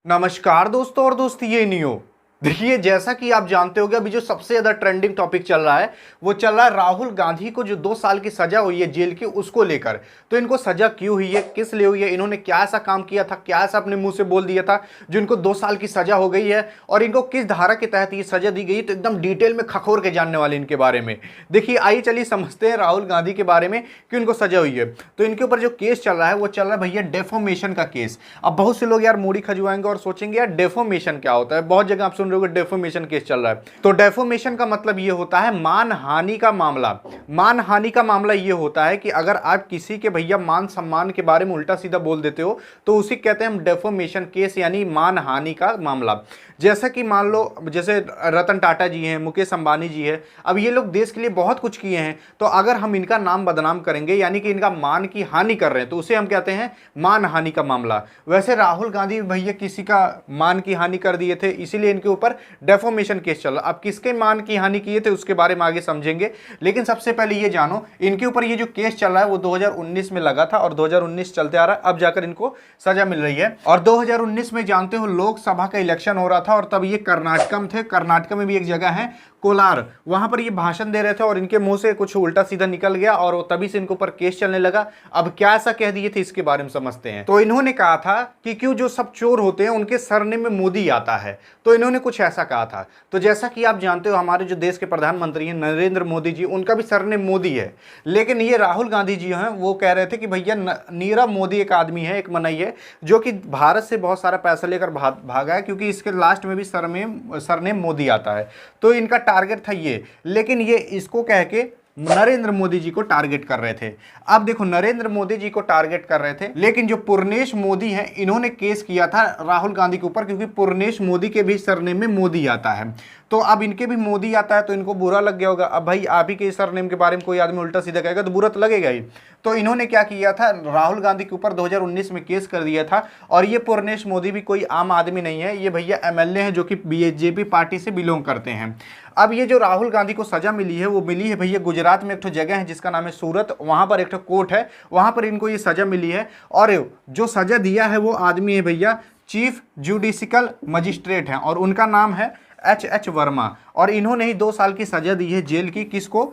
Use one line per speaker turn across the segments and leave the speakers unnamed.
नमस्कार दोस्तों और दोस्त, ये नहीं हो। देखिए, जैसा कि आप जानते होंगे, अभी जो सबसे ज्यादा ट्रेंडिंग टॉपिक चल रहा है वो चल रहा है राहुल गांधी को जो 2 साल की सजा हुई है जेल की, उसको लेकर। तो इनको सजा क्यों हुई है, किस लिए हुई है, इन्होंने क्या ऐसा काम किया था, क्या ऐसा अपने मुंह से बोल दिया था जो इनको 2 साल की सजा हो गई है, और इनको किस धारा के तहत ये सजा दी गई है। तो एकदम डिटेल में खखोर के जानने वाले इनके बारे में। देखिए, आइए चलिए समझते हैं राहुल गांधी के बारे में कि इनको सजा हुई है। तो इनके ऊपर जो केस चल रहा है वो चल रहा है भैया डेफोमेशन का केस। अब बहुत से लोग यार मूड़ी खजुआएंगे और सोचेंगे यार डेफोमेशन क्या होता है। बहुत जगह आप सुन रहे हो डेफोमेशन केस चल रहा है। तो डेफोमेशन का मतलब ये होता है मानहानि का मामला। मानहानि का मामला ये होता है कि अगर आप किसी के भैया मान सम्मान के बारे में उल्टा सीधा बोल देते हो तो उसी कहते हैं हम डेफोमेशन केस, यानी मानहानि का मामला। जैसा कि मान लो जैसे रतन टाटा जी हैं, मुकेश अंबानी जी है, अब ये लोग देश के लिए बहुत कुछ किए हैं। तो अगर हम इनका नाम बदनाम करेंगे यानी कि इनका मान की हानि कर रहे हैं तो उसे हम कहते हैं मानहानि का मामला। वैसे राहुल गांधी भैया किसी का मान की हानि कर दिए थे, इसीलिए इनके ऊपर डेफोमेशन केस चल रहा। अब किसके मान की हानि किए थे उसके बारे में आगे समझेंगे, लेकिन सबसे पहले ये जानो इनके ऊपर ये जो केस चल रहा है वो 2019 में लगा था और 2019 चलते आ रहा है, अब जाकर इनको सजा मिल रही है। और 2019 में जानते हो लोकसभा का इलेक्शन हो रहा था और तब ये कर्नाटक में थे। कर्नाटक में भी एक जगह है कोलार, वहां पर ये भाषण दे रहे थे और इनके मुंह से कुछ उल्टा सीधा निकल गया और तभी से इनके ऊपर केस चलने लगा। अब क्या ऐसा कह दिए थे इसके बारे में समझते हैं। तो इन्होंने कहा था कि क्यों जो सब चोर होते हैं उनके सरनेम में मोदी आता है, तो इन्होंने कुछ ऐसा कहा था। तो जैसा कि आप जानते हो हमारे जो देश के प्रधानमंत्री हैं नरेंद्र मोदी जी, उनका भी सरनेम मोदी है। लेकिन ये राहुल गांधी जी हैं, वो कह रहे थे कि भैया नीरव मोदी एक आदमी है, एक मनई है, जो कि भारत से बहुत सारा पैसा लेकर भागा है, क्योंकि इसके लास्ट में भी सरनेम मोदी आता है। तो इनका टारगेट था ये, लेकिन ये इसको कह के नरेंद्र मोदी जी को टारगेट कर रहे थे। अब देखो, नरेंद्र मोदी जी को टारगेट कर रहे थे, लेकिन जो पूर्णेश मोदी हैं इन्होंने केस किया था राहुल गांधी के ऊपर, क्योंकि पूर्णेश मोदी के भी सरनेम में मोदी आता है। तो अब इनके भी मोदी आता है तो इनको बुरा लग गया होगा। अब भाई आप ही के सरनेम के बारे में कोई आदमी उल्टा सीधा कहेगा तो बुरा तो लगेगा ही। तो इन्होंने क्या किया था, राहुल गांधी के ऊपर 2019 में केस कर दिया था। और ये पूर्णेश मोदी भी कोई आम आदमी नहीं है, ये भैया एमएलए हैं जो कि बीजेपी पार्टी से बिलोंग करते हैं। अब ये जो राहुल गांधी को सजा मिली है वो मिली है भैया गुजरात में एक जगह है जिसका नाम है सूरत, वहां पर एक कोर्ट है, वहां पर इनको ये सजा मिली है। और जो सजा दिया है वो आदमी है भैया चीफ जुडिशियल मजिस्ट्रेट हैं और उनका नाम है एच वर्मा। और इन्होंने ही 2 साल की सजा दी है जेल की, किसको,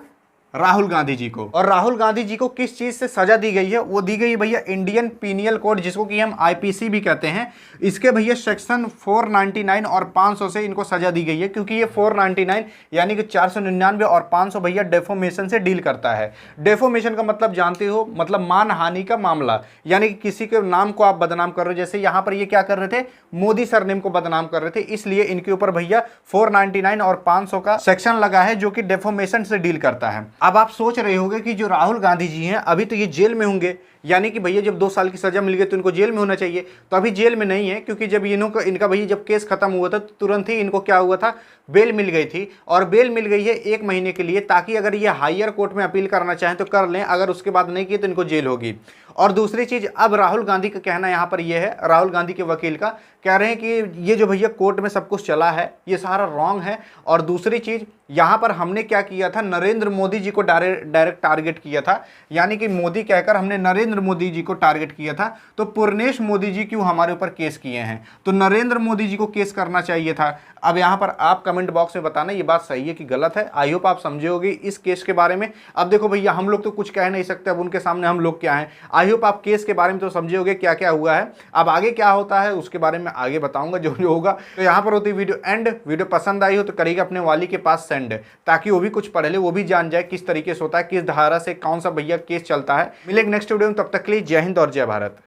राहुल गांधी जी को। और राहुल गांधी जी को किस चीज से सजा दी गई है, वो दी गई है भैया इंडियन पीनियल कोड, जिसको कि हम आईपीसी भी कहते हैं। इसके भैया सेक्शन 499 और 500 से इनको सजा दी गई है, क्योंकि ये 499 यानी कि 499 और 500 भैया डेफोमेशन से डील करता है। डेफोमेशन का मतलब जानते हो, मतलब मानहानि का मामला, यानी कि किसी के नाम को आप बदनाम कर रहे हो। जैसे यहां पर ये क्या कर रहे थे, मोदी सरनेम को बदनाम कर रहे थे, इसलिए इनके ऊपर भैया 499 और 500 का सेक्शन लगा है जो कि डेफोमेशन से डील करता है। अब आप सोच रहे होंगे कि जो राहुल गांधी जी हैं अभी तो ये जेल में होंगे, यानी कि भैया जब 2 साल की सजा मिल गई तो इनको जेल में होना चाहिए। तो अभी जेल में नहीं है, क्योंकि जब इनका भैया जब केस खत्म हुआ था तो तुरंत ही इनको क्या हुआ था, बेल मिल गई थी। और बेल मिल गई है 1 महीने के लिए, ताकि अगर ये हायर कोर्ट में अपील करना चाहें तो कर लें, अगर उसके बाद नहीं किए तो इनको जेल होगी। और दूसरी चीज, अब राहुल गांधी का कहना यहाँ पर यह है, राहुल गांधी के वकील का कह रहे हैं कि ये जो भैया कोर्ट में सब कुछ चला है ये सारा रॉन्ग है। और दूसरी चीज, यहाँ पर हमने क्या किया था, नरेंद्र मोदी जी को डायरेक्ट टारगेट किया था, यानी कि मोदी कहकर हमने नरेंद्र मोदी जी को टारगेट किया था। तो पूर्णेश मोदी जी क्यों हमारे ऊपर केस किए हैं, तो नरेंद्र मोदी जी को केस करना चाहिए था। अब यहाँ पर आप कमेंट बॉक्स में बताना ये बात सही है कि गलत है। आई होप आप समझे होगे इस केस के बारे में। अब देखो भैया, हम लोग तो कुछ कह नहीं सकते, अब उनके सामने हम लोग क्या हैं। आई होप आप केस के बारे में तो समझे होगे क्या क्या हुआ है। अब आगे क्या होता है उसके बारे में आगे बताऊंगा जो जो होगा। तो यहाँ पर होती वीडियो एंड। वीडियो पसंद आई हो तो करिएगा अपने वाली के पास सेंड, ताकि वो भी कुछ पढ़ ले, वो भी जान जाए किस तरीके से होता है, किस धारा से कौन सा भैया केस चलता है। मिलेंगे नेक्स्ट वीडियो में, तब तक के लिए जय हिंद और जय भारत।